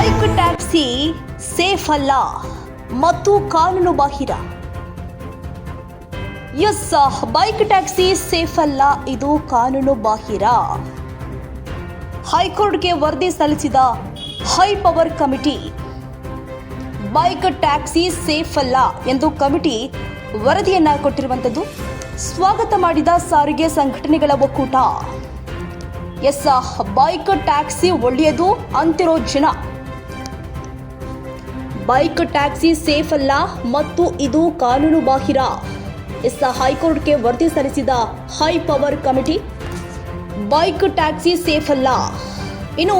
Bike taxi safe ಅಲ್ಲ ಮತ್ತು ಕಾನೂನು ಬಾಹಿರ. ಎಸ್, ಬೈಕ್ ಟ್ಯಾಕ್ಸಿ ಸೇಫ್ ಅಲ್ಲ, ಇದು ಕಾನೂನು ಬಾಹಿರ. ಹೈಕೋರ್ಟ್ಗೆ ವರದಿ ಸಲ್ಲಿಸಿದ high power committee. Bike taxi safe ಅಲ್ಲ ಎಂದು ಕಮಿಟಿ ವರದಿಯನ್ನ ಕೊಟ್ಟಿರುವಂತದ್ದು. ಸ್ವಾಗತ ಮಾಡಿದ ಸಾರಿಗೆ ಸಂಘಟನೆಗಳ ಒಕ್ಕೂಟ. ಎಸ್, ಬೈಕ್ ಟ್ಯಾಕ್ಸಿ ಒಳ್ಳೆಯದು ಅಂತಿರೋ ಜನ. ಬೈಕ್ ಟ್ಯಾಕ್ಸಿ ಸೇಫ್ ಅಲ್ಲ ಮತ್ತು ಇದು ಕಾನೂನು ಬಾಹಿರ. ಎಸ್, ಹೈಕೋರ್ಟ್ಗೆ ವರದಿ ಸಲ್ಲಿಸಿದ high power committee. Bike taxi safe ಅಲ್ಲ. ಇನ್ನು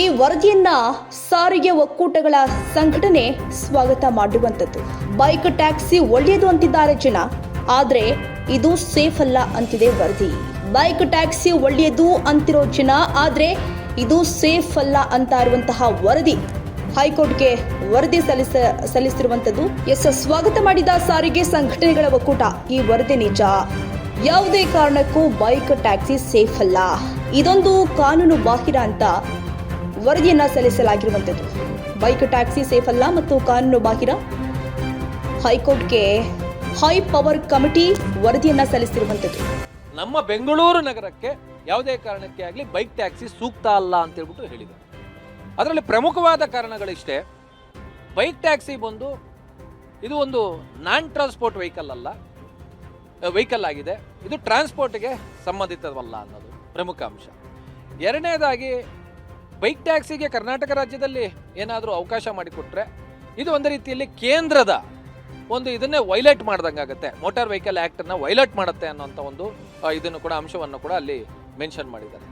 ಈ ವರದಿಯನ್ನ ಸಾರಿಗೆ ಒಕ್ಕೂಟಗಳ ಸಂಘಟನೆ ಸ್ವಾಗತ ಮಾಡಿರುವಂಥದ್ದು. ಬೈಕ್ ಟ್ಯಾಕ್ಸಿ ಒಳ್ಳೆಯದು ಅಂತಿದ್ದಾರೆ ಜನ, ಆದ್ರೆ ಇದು ಸೇಫ್ ಅಲ್ಲ ಅಂತಿದೆ ವರದಿ. ಬೈಕ್ ಟ್ಯಾಕ್ಸಿ ಒಳ್ಳೆಯದು ಅಂತಿರೋ ಜನ, ಆದ್ರೆ ಇದು ಸೇಫ್ ಅಲ್ಲ ಅಂತ ಇರುವಂತಹ ವರದಿ ಹೈಕೋರ್ಟ್ಗೆ ವರದಿ ಸಲ್ಲಿಸಿರುವಂತದ್ದು. ಎಸ್, ಸ್ವಾಗತ ಮಾಡಿದ ಸಾರಿಗೆ ಸಂಘಟನೆಗಳ ಒಕ್ಕೂಟ. ಈ ವರದಿ ನಿಜ, ಯಾವುದೇ ಕಾರಣಕ್ಕೂ ಬೈಕ್ ಟ್ಯಾಕ್ಸಿ ಸೇಫ್ ಅಲ್ಲ, ಇದೊಂದು ಕಾನೂನು ಬಾಹಿರ ಅಂತ ವರದಿಯನ್ನ ಸಲ್ಲಿಸಲಾಗಿರುವಂಥದ್ದು. ಬೈಕ್ ಟ್ಯಾಕ್ಸಿ ಸೇಫ್ ಅಲ್ಲ ಮತ್ತು ಕಾನೂನು ಬಾಹಿರ. ಹೈಕೋರ್ಟ್ಗೆ ಹೈ ಪವರ್ ಕಮಿಟಿ ವರದಿಯನ್ನ ಸಲ್ಲಿಸಿರುವಂಥದ್ದು. ನಮ್ಮ ಬೆಂಗಳೂರು ನಗರಕ್ಕೆ ಯಾವುದೇ ಕಾರಣಕ್ಕೆ ಆಗಲಿ ಬೈಕ್ ಟ್ಯಾಕ್ಸಿ ಸೂಕ್ತ ಅಲ್ಲ ಅಂತ ಹೇಳ್ಬಿಟ್ಟು ಹೇಳಿದೆ. ಅದರಲ್ಲಿ ಪ್ರಮುಖವಾದ ಕಾರಣಗಳಿಷ್ಟೇ. ಬೈಕ್ ಟ್ಯಾಕ್ಸಿ ಬಂದು ಇದು ಒಂದು ನಾನ್ ಟ್ರಾನ್ಸ್ಪೋರ್ಟ್ ವೆಹಿಕಲ್ ಆಗಿದೆ. ಇದು ಟ್ರಾನ್ಸ್ಪೋರ್ಟ್ಗೆ ಸಂಬಂಧಿತವಲ್ಲ ಅನ್ನೋದು ಪ್ರಮುಖ ಅಂಶ. ಎರಡನೇದಾಗಿ ಬೈಕ್ ಟ್ಯಾಕ್ಸಿಗೆ ಕರ್ನಾಟಕ ರಾಜ್ಯದಲ್ಲಿ ಏನಾದರೂ ಅವಕಾಶ ಮಾಡಿಕೊಟ್ರೆ ಇದು ಒಂದು ರೀತಿಯಲ್ಲಿ ಕೇಂದ್ರದ ಒಂದು ಇದನ್ನೇ ವೈಲೇಟ್ ಮಾಡ್ದಂಗಾಗುತ್ತೆ, ಮೋಟಾರ್ ವೆಹಿಕಲ್ ಆ್ಯಕ್ಟನ್ನು ವೈಲೇಟ್ ಮಾಡುತ್ತೆ ಅನ್ನೋಂಥ ಒಂದು ಇದನ್ನು ಕೂಡ ಅಂಶವನ್ನು ಕೂಡ ಅಲ್ಲಿ ಮೆನ್ಷನ್ ಮಾಡಿದ್ದಾರೆ.